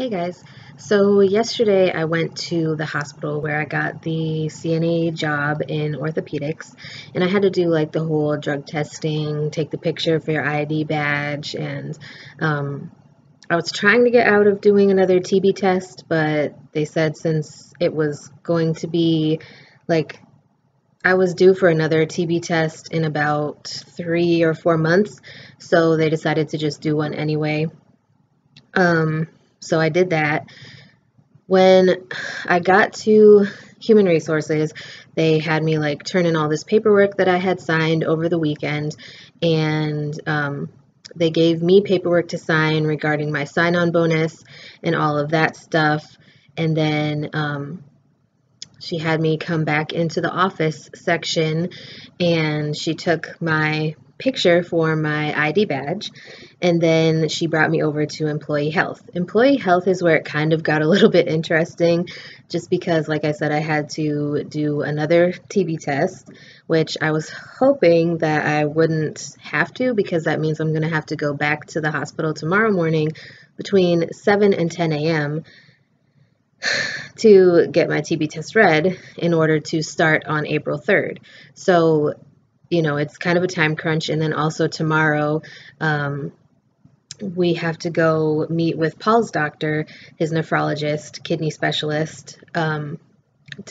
Hey guys, so yesterday I went to the hospital where I got the CNA job in orthopedics, and I had to do like the whole drug testing, take the picture for your ID badge, and um, I was trying to get out of doing another TB test, but they said since it was going to be like I was due for another TB test in about 3 or 4 months, so they decided to just do one anyway. Um, so I did that. When I got to human resources, they had me like turn in all this paperwork that I had signed over the weekend, and they gave me paperwork to sign regarding my sign-on bonus and all of that stuff. And then she had me come back into the office section, and she took my picture for my ID badge, and then she brought me over to employee health. Employee health is where it kind of got a little bit interesting, just because, like I said, I had to do another TB test, which I was hoping that I wouldn't have to, because that means I'm going to have to go back to the hospital tomorrow morning between 7 and 10 a.m. to get my TB test read in order to start on April 3rd. So, it's kind of a time crunch. And then also tomorrow, we have to go meet with Paul's doctor, his nephrologist, kidney specialist, to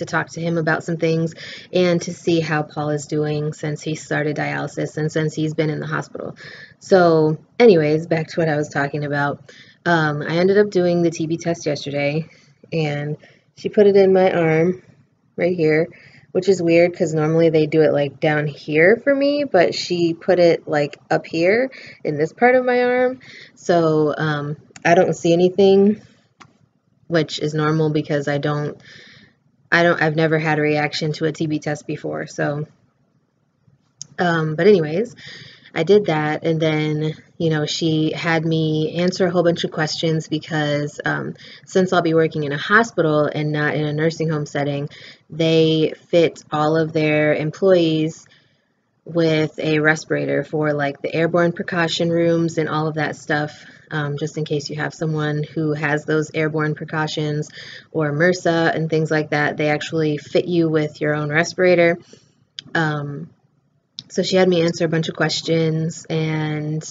talk to him about some things and to see how Paul is doing since he started dialysis and since he's been in the hospital. So, anyways, back to what I was talking about. I ended up doing the TB test yesterday, and she put it in my arm right here, which is weird because normally they do it like down here for me, but she put it like up here in this part of my arm. So I don't see anything, which is normal because I've never had a reaction to a TB test before. So, but anyways, I did that, and then, she had me answer a whole bunch of questions because since I'll be working in a hospital and not in a nursing home setting, they fit all of their employees with a respirator for like the airborne precaution rooms and all of that stuff, just in case you have someone who has those airborne precautions or MRSA and things like that. They actually fit you with your own respirator. So she had me answer a bunch of questions, and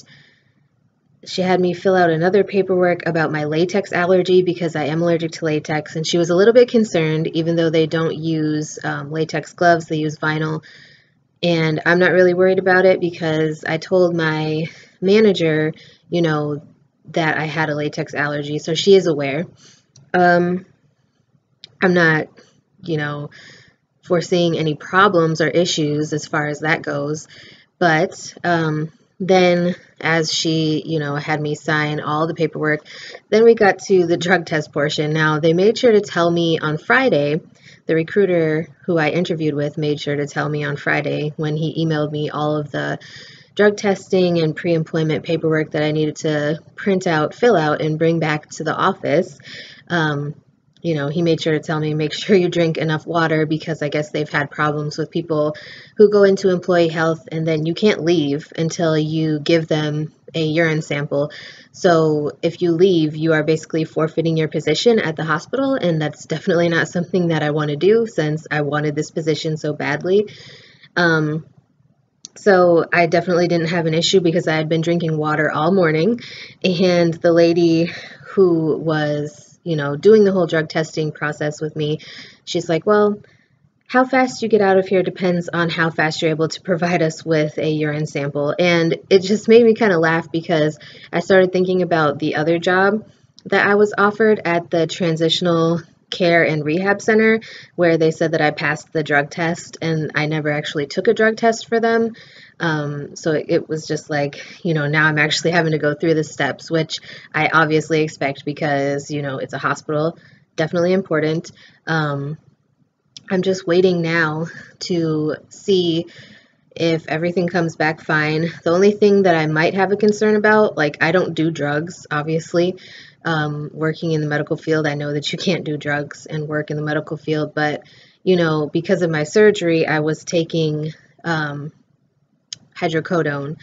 she had me fill out another paperwork about my latex allergy because I am allergic to latex, and she was a little bit concerned, even though they don't use latex gloves, they use vinyl. And I'm not really worried about it because I told my manager, that I had a latex allergy, so she is aware. I'm not, foreseeing any problems or issues as far as that goes. But then as she, had me sign all the paperwork, then we got to the drug test portion. Now, they made sure to tell me on Friday, the recruiter who I interviewed with made sure to tell me on Friday when he emailed me all of the drug testing and pre-employment paperwork that I needed to print out, fill out, and bring back to the office. He made sure to tell me, make sure you drink enough water, because I guess they've had problems with people who go into employee health and then you can't leave until you give them a urine sample. So if you leave, you are basically forfeiting your position at the hospital, and that's definitely not something that I want to do since I wanted this position so badly. So I definitely didn't have an issue because I had been drinking water all morning, and the lady who was doing the whole drug testing process with me, she's like, well, how fast you get out of here depends on how fast you're able to provide us with a urine sample. And it just made me kind of laugh because I started thinking about the other job that I was offered at the Transitional Care and Rehab Center, where they said that I passed the drug test, and I never actually took a drug test for them. So it was just like, now I'm actually having to go through the steps, which I obviously expect because, it's a hospital, definitely important. I'm just waiting now to see if everything comes back fine. The only thing that I might have a concern about, like, I don't do drugs, obviously. Working in the medical field, I know that you can't do drugs and work in the medical field, but, because of my surgery, I was taking hydrocodone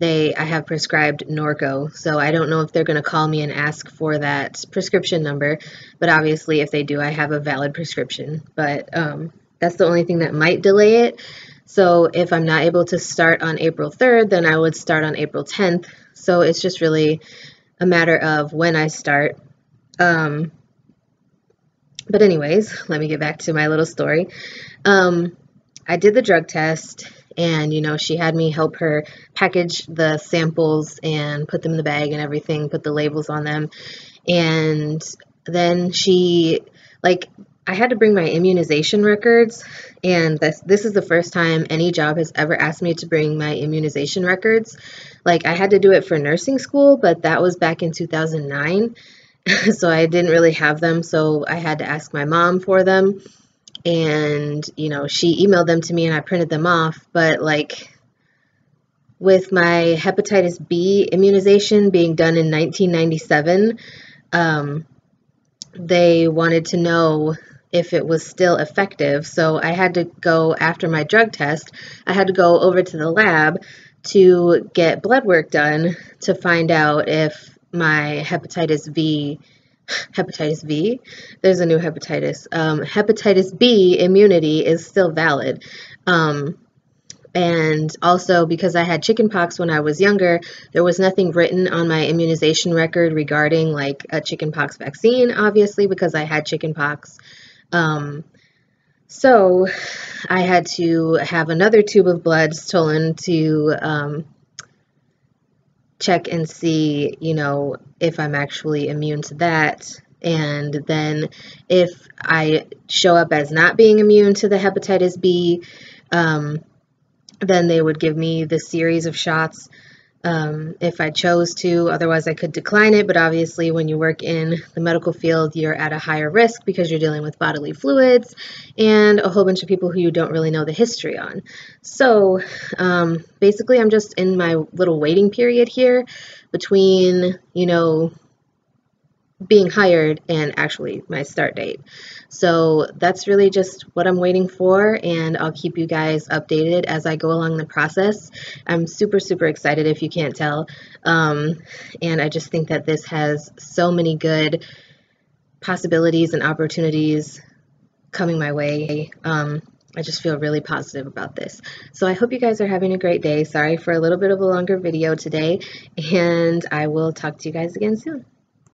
I have prescribed Norco, so I don't know if they're going to call me and ask for that prescription number, but obviously if they do, I have a valid prescription. But that's the only thing that might delay it. So if I'm not able to start on April 3rd, then I would start on April 10th. So it's just really a matter of when I start. But anyways, let me get back to my little story. I did the drug test, and she had me help her package the samples and put them in the bag and everything, put the labels on them. And then I had to bring my immunization records, and this is the first time any job has ever asked me to bring my immunization records. Like, I had to do it for nursing school, but that was back in 2009, so I didn't really have them, so I had to ask my mom for them. And she emailed them to me and I printed them off. But with my hepatitis B immunization being done in 1997, they wanted to know if it was still effective. So I had to go, after my drug test, I had to go over to the lab to get blood work done to find out if my hepatitis B, there's a new hepatitis B immunity is still valid. And also, because I had chickenpox when I was younger, there was nothing written on my immunization record regarding like a chickenpox vaccine, obviously, because I had chickenpox. So I had to have another tube of blood stolen to check and see, if I'm actually immune to that. And then if I show up as not being immune to the hepatitis B, then they would give me the series of shots if I chose to. Otherwise, I could decline it. But obviously, when you work in the medical field, you're at a higher risk because you're dealing with bodily fluids and a whole bunch of people who you don't really know the history on. So basically, I'm just in my little waiting period here between, being hired and actually my start date. So that's really just what I'm waiting for, and I'll keep you guys updated as I go along the process. I'm super, super excited if you can't tell. And I just think that this has so many good possibilities and opportunities coming my way. I just feel really positive about this. So I hope you guys are having a great day. Sorry for a little bit of a longer video today, and I will talk to you guys again soon.